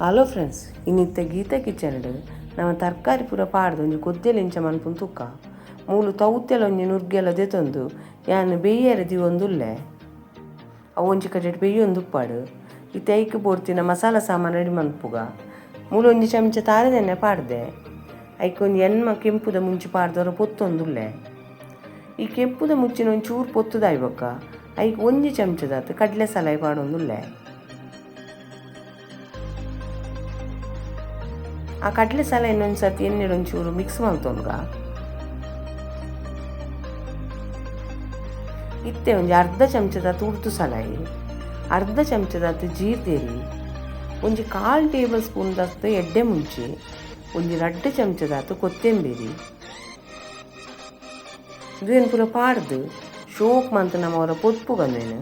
Hello friends, ಇನ್ನಿತ್ತ Geetha ಕಿಚನ್ಡ್ ನಮ್ಮ ತರಕಾರಿ ಪೂರ ಪಾಡ್ದು ಒಂಜಿ ಕೊದ್ದೆಲ ಇಂಚ ಮನ್ಪುನ ತುಕ್ಕ ಮೂಲು ತೌತ್ತೆಲ ಒಂಜಿ ನುರ್ಗೆಲ ದೆತೊಂದು ಯಾನ್ ಬೇಯರೆ ದಿವೊಂದುಲ್ಲೆ ಅವು ಒಂಜಿ ಕಡೆಟ್ ಬೇಯೊಂದು ಉಪ್ಪಾಡು ಇತ್ತೆ ಐಕ್ ಬೋಡ್ತಿನ ಮಸಾಲ ಸಾಮಾನು ರೆಡಿ ಮನ್ಪುಗ ಮೂಲು ಒಂಜಿ ಚಮಚ ತಾರೆದೆಣ್ಣೆ ಪಾಡ್ದೆ ಐಕ್ ಒಂಜಿ ಎಣ್ಮ ಕೆಂಪುದ ಮುಂಚಿ ಪಾಡ್ದವರ ಪೊತ್ತೊಂದುಲ್ಲೆ. ಈ ಕೆಂಪುದ ಮುಚ್ಚಿನ ಒಂಚೂರು ಪೊತ್ತುದಾಯ್ಬೊಕ್ಕ ಐಕ್ ಒಂಜಿ ಚಮಚದಾತು ಕಡ್ಲೆ ಸಲಾಯ್ ಪಾಡೊಂದುಲ್ಲೆ. ಆ ಕಡ್ಲೆ ಸಾಲ ಇನ್ನೊಂದು ಸರ್ತಿ ಎಣ್ಣೆಡು ಒಂಚೂರು ಮಿಕ್ಸ್ ಮಾಡ್ತೊನ್ಗ ಇತ್ತೆ ಒಂಜಿ ಅರ್ಧ ಚಮಚದಾತು ಉರ್ದು ಸಲಾಯಿ, ಅರ್ಧ ಚಮಚದಾತು ಜೀರ್ದೇರಿ, ಒಂಜಿ 1/4 ಟೇಬಲ್ ಸ್ಪೂನ್ ದತ್ತು ಎಡ್ಡೆ ಮುಂಚಿ, ಒಂಜಿ 2 ಚಮಚದಾತು ಕೊತ್ತಂಬರಿ ಇದೇನು ಪೂರ ಪಾಡ್ದು ಶೋಕ್ ಮಂತ್ ನಮ್ಮವರ ಪೊತ್ಪು ಬಂದೇನು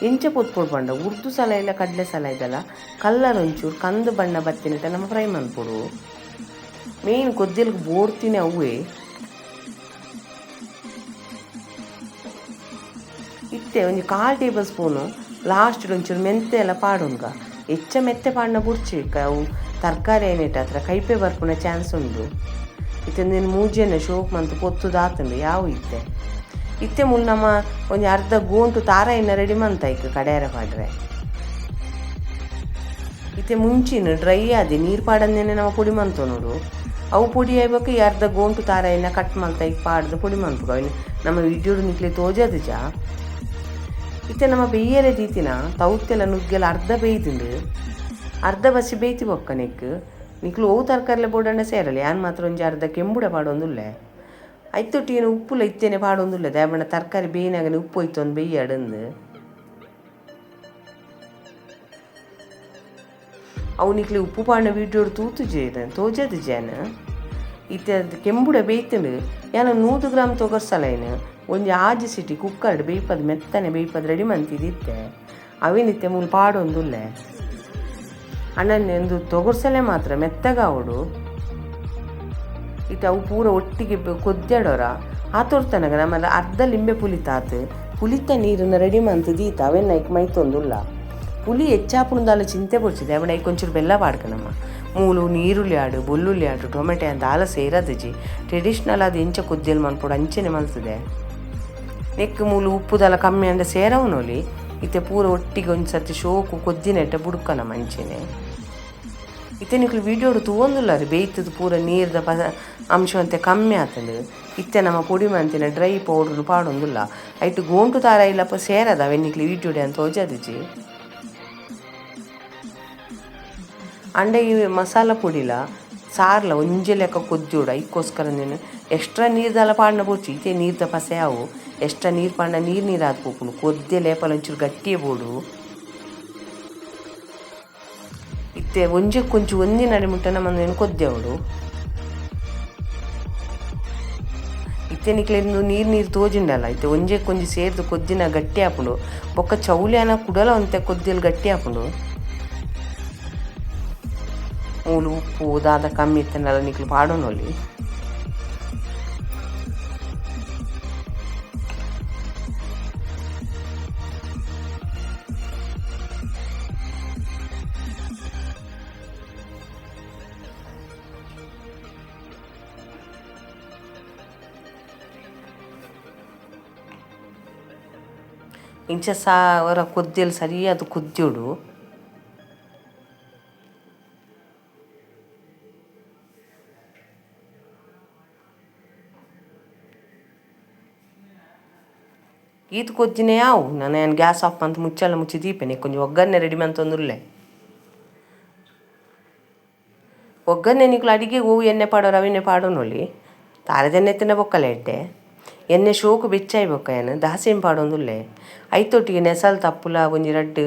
ಎಂಚ ಪೊತ್ಪೊಡು ಪಂಡ ಉರ್ದು ಸಲ ಇಲ್ಲ ಕಡಲೆ ಸಲ ಇದಲ್ಲ ಕಲ್ಲರ್ ಒಂಚೂರು ಕಂದು ಬಣ್ಣ ಬತ್ತಿನಿಟ್ಟ ನಮ್ಮ ಫ್ರೈ ಮನ್ಪೊಡು. ಮೇನ್ ಕೊದ್ದೆಲ್ಗೆ ಬೋಡ್ತೀನಿ ಅವೇ ಇತ್ತೆ ಒಂಜಿ 1/4 ಟೇಬಲ್ ಸ್ಪೂನು ಲಾಸ್ಟ್ ಒಂಚೂರು ಮೆಂತೆ ಎಲ್ಲ ಪಾಡುಂಗ ಹೆಚ್ಚ ಮೆತ್ತೆ ಪಾಡಿನ ಬುಡ್ಚಿಕ್ಕ ಅವು ತರಕಾರಿ ಏನಿಟ್ಟ ಹತ್ರ ಕೈಪೆ ಬರ್ಪುನ ಚಾನ್ಸ್ ಉಂಡು. ಇತ್ತಂದೇನು ಮೂಜಿಯನ್ನು ಶೋಕ್ ಮಂತ್ ಪೊತ್ತುದಾತಂಡು ಯಾವ ಇತ್ತೆ ಇತ್ತೆ ಮುಲ್ ನಮ್ಮ ಒಂಜಿ ಅರ್ಧ ಗೋಂಟು ತಾರ ಇನ್ನ ರೆಡಿ ಮಂತಾಯ್ಕ ಕಡೆಯರ ಪಾಡ್ರೆ ಇತ್ತೆ ಮುಂಚಿನ ಡ್ರೈ ಆದಿ ನೀರು ಪಾಡಂದೇನೆ ನಮ್ಮ ಪುಡಿ ಮಂತು ನೋಡು ಅವು ಪುಡಿ ಆಯ್ಬೇಕು. ಈ ಅರ್ಧ ಗೋಂಟು ತಾರ ಇನ್ನ ಕಟ್ ಮಲ್ತಾಯ್ಕ ಪಾಡ್ದು ಪುಡಿ ಮಂತ್ಗ ಅವು ನಮ್ಮ ವಿಡಿಯೋಡು ನಿಕ್ಲಿ ತೋಜದು ಜಾ. ಇತ್ತೆ ನಮ್ಮ ಬೇಯರೆ ದೀತಿನ ತೌತ್ತೆಲ್ಲ ನುಗ್ಗೆಲ್ಲ ಅರ್ಧ ಬೇಯ್ತಿಂಡು ಅರ್ಧ ಬಸಿ ಬೇಯ್ತಿ ಬೊಕ್ಕ ನಿಕ್ಲು ಅವು ತರಕಾರಿಲೆ ಬೋಡಂಡ ಸೇರಲ್ಲ ಯಾನ್ ಮಾತ್ರ ಒಂಜಿ ಅರ್ಧ ಕೆಂಬುಡ ಪಾಡೊಂದುಲ್ಲೆ ಐತೊಟ್ಟಿನ ಉಪ್ಪುಲ ಇತ್ತೇನೆ ಪಾಡೊಂದುಲ್ಲ ದಾಯಬಣ್ಣ ತರಕಾರಿ ಬೇಯಿನಾಗನೆ ಉಪ್ಪು ಹೋಯ್ತು ಒಂದು ಬೇಯ್ಯಾಡಂದು ಅವು ನಿಕ್ಲಿ ಉಪ್ಪು ಪಾಡಿನ ವೀಡಿಯೋಡು ತೋಜದು ಜಾನ. ಇತ್ತೆ ಅದು ಕೆಂಬುಡ ಬೇಯ್ತಂಡು ಯಾನು 100 ಗ್ರಾಮ್ ತೊಗರ್ಸಲೇನು ಒಂಜಿ ಆಜಿ ಸಿಟಿ ಕುಕ್ಕರ್ಡ್ ಬೇಯ್ಪದು ಮೆತ್ತನೆ ಬೇಯ್ಪದು ರೆಡಿ ಮಂತಿದ್ದಿತ್ತೆ ಅವೇನಿತ್ತೆ ಮೂಲು ಪಾಡೊಂದುಲ್ಲೆ ಅಣ್ಣನೆಂದು ತೊಗರ್ಸಲೆ ಮಾತ್ರ ಮೆತ್ತಗಾವಡು. ಇತ್ತು ಅವು ಪೂರ ಒಟ್ಟಿಗೆ ಕೊದ್ದಾಡೋರ ಆ ತೋರ್ತನಗ ನಮ್ಮಲ್ಲಿ ಅರ್ಧ ಲಿಂಬೆ ಪುಲಿತಾತು ಪುಲಿತ ನೀರನ್ನು ರೆಡಿ ಮಂತು ದೀತ ಅವೆನ್ನ ಐಕ್ ಮೈತೊಂದುಲ್ಲ ಪುಲಿ ಹೆಚ್ಚಾಪುಂದಾಲ ಚಿಂತೆ ಪೊಡ್ಚಿದೆ ಅವನ ಐಕ್ ಒಂಚೂರು ಬೆಲ್ಲ ಪಾಡ್ಕ ನಮ್ಮ ಮೂಲು ನೀರುಳ್ಳಿ ಆಡು ಬೆಳ್ಳುಳ್ಳಿ ಆಡು ಟೊಮೆಟೊ ಅಂತ ಆಲ ಸೇರದಜಿ ಟ್ರೆಡಿಷ್ನಲ್ ಅದು ಎಂಚ ಕೊದ್ದೆಲ್ ಮನ್ಪೊಡು ಅಂಚೆನೆ ಮಲ್ತದೆ ನೆಕ್ ಮೂಲು ಉಪ್ಪುದಲ್ಲ ಕಮ್ಮಿ ಅಂಡ ಸೇರವನೋಲಿ ಇತ್ತೆ ಪೂರ ಒಟ್ಟಿಗೆ ಒಂದು ಸರ್ತಿ ಶೋಕು ಕೊದ್ದಿನೆಟ್ಟ ಬುಡ್ಕನ ಮಂಚೆನೆ. ಇತ್ತೆ ನಿಕ್ಲು ವೀಡಿಯೋಡು ತೂವೊಂದುಲ್ಲ ರೀ ಬೇಯ್ತದ ಪೂರ ನೀರ್ದ ಅಂಶ ಅಂತೆ ಕಮ್ಮಿ ಆತಂಡು ಇತ್ತೆ ನಮ್ಮ ಪುಡಿ ಮಂತಿನ ಡ್ರೈ ಪೌಡ್ರ್ ಪಾಡೊಂದುಲ್ಲ ಐಟು ಗೋಂಟು ತಾರ ಇಲ್ಲಪ್ಪ ಸೇರದ ಅವೆನ್ನಿಕ್ಲಿ ವೀಡಿಯೋಡೆ ಅಂತ ಓಜಾದಿಜಿ. ಅಂಡೆ ಈ ಮಸಾಲ ಪುಡಿಲ ಸಾರ್ಲ ಒಂಜೆ ಲೆಕ್ಕ ಕೊದ್ದೋಡ ಇದಕ್ಕೋಸ್ಕರ ನೀನು ಎಕ್ಸ್ಟ್ರಾ ನೀರ್ದಲ್ಲ ಪಾಡಿನ ಬೋಚಿ ಇತ್ತೆ ನೀರ್ದ ಪಸೆ ಅವು ಎಕ್ಸ್ಟ್ರಾ ನೀರು ಪಾಡಿನ ನೀರು ಆದ ಪೋಪುನು ಕೊದ್ದೆ ಲೇಪಲ ಒಂಚೂರು ಗಟ್ಟಿಯೇ ಬೋಡು ಇತ್ತೆ ಒಂಜೆ ಕೊಂಚು ಒಂದಿನ ಅಡಿಮುಟ್ಟ ನಮ್ಮಂದೇನು ಕೊದ್ದೆವಡು ಇತ್ತೆ ನಿಕ್ಲೆಂದು ನೀರು ತೋಜಿಂಡಲ್ಲ ಇತ್ತೆ ಒಂಜೆ ಕೊಂಚು ಸೇರ್ದು ಕೊದ್ದಿನ ಗಟ್ಟಿ ಹಾಪುಂಡು ಬೊಕ್ಕ ಚೌಲಿಯನ ಕುಡಲ ಒಂತೆ ಕೊದ್ದೆಲು ಗಟ್ಟಿ ಹಾಪುಂಡು ಮೂಲು ಉಪ್ಪು ದಾದ ಕಮ್ಮಿ ಇತ್ತನಲ್ಲ ನಿಕ್ಲು ಪಾಡೋನೊಲಿ. ಇಂಚ ಅವರ ಕೊದ್ದೆಲು ಸರಿಯಾದ ಕುದ್ಯೋಡು ಈತ ಕೊದ್ದಿನೇ ಯಾವು ನಾನು ಗ್ಯಾಸ್ ಆಫ್ ಅಂತ ಮುಚ್ಚಲ್ಲ ಮುಚ್ಚಿ ದೀಪೆನೆ ಕೊಂಚ ಒಗ್ಗರಣೆ ರೆಡಿ ಮಂತೊಂದುಲ್ಲೆ ಒಗ್ಗರಣೆ ನಿಕ್ಲು ಅಡಿಗೆ ಹೂವು ಎಣ್ಣೆ ಪಾಡೋರು ಅವೆಣ್ಣೆ ಪಾಡೋನೊಲಿ ತಾರದೆಣ್ಣೆ ಎತ್ತಿನ ಬೊಕ್ಕಲ್ಲ ಎಡ್ಡೆ ಎಣ್ಣೆ ಶೋಕು ಬೆಚ್ಚಾಯಿ ಬೊಕ್ಕ ಏನು ದಾಸೇನು ಪಾಡೊಂದುಲ್ಲೆ ಐತೊಟ್ಟಿಗೆ ನೆಸಲ್ ತಪ್ಪುಲ ಒಂಜಿ 2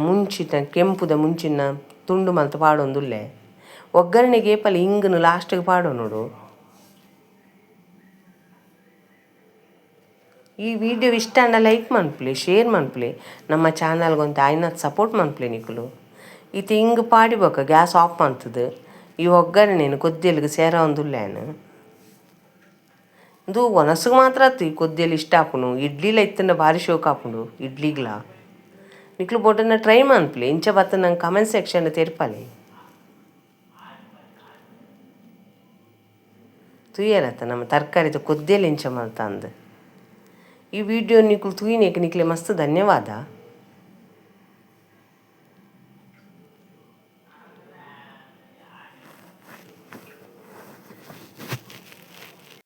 ಮುಂಚಿನ ಕೆಂಪುದ ಮುಂಚಿನ ತುಂಡು ಮಲ್ತ ಪಾಡೊಂದುಲ್ಲೆ ಒಗ್ಗರಣೆಗೆ ಏಪಲ ಹಿಂಗನು ಲಾಸ್ಟಿಗೆ ಪಾಡೋನೋಡು. ಈ ವಿಡಿಯೋ ಇಷ್ಟ ಅಂಡ ಲೈಕ್ ಮನ್ಪ್ಲಿ ಶೇರ್ ಮನ್ಪ್ಲಿ ನಮ್ಮ ಚಾನಲ್ಗೊಂದು ಆಯ್ನದು ಸಪೋರ್ಟ್ ಮನ್ಪ್ಲಿ ನಿಕ್ಲು ಇತ್ತು ಹಿಂಗೆ ಪಾಡಿಬೋಕ ಗ್ಯಾಸ್ ಆಫ್ ಮಾಡ್ತದೆ ಈ ಒಗ್ಗರಣೆನು ಕೊದ್ದೆಲ್ಗೆ ಸೇರ ಒಂದುಲ್ಲೇನು ಇದು ಒನಸಿಗೆ ಮಾತ್ರ ಆತು ಈ ಕೊದ್ದೆಲು ಇಷ್ಟ ಹಾಪುನು ಇಡ್ಲಿಲ ಇತ್ತಂಡ ಭಾರಿ ಶೋಕ್ ಹಾಪುಂಡು ಇಡ್ಲಿಗ್ಲ ನಿಕ್ಲು ಬೋಟನ್ನ ಟ್ರೈ ಮನ್ಪ್ಲಿ ಇಂಚ ಬತ್ತ ನಂಗೆ ಕಮೆಂಟ್ ಸೆಕ್ಷನ್ ತೆರ್ಪಲಿ. ತುಯ್ಯರತ್ತ ನಮ್ಮ ತರಕಾರಿದ ಕೊದ್ದೆಲೆ ಇಂಚ ಮಲ್ತಂದು ಈ ವಿಡಿಯೋ ನಿಕುಲು ತೂಯಿನೇಕೆ ನಿಕ್ಲೆ ಮಸ್ತ್ ಧನ್ಯವಾದ.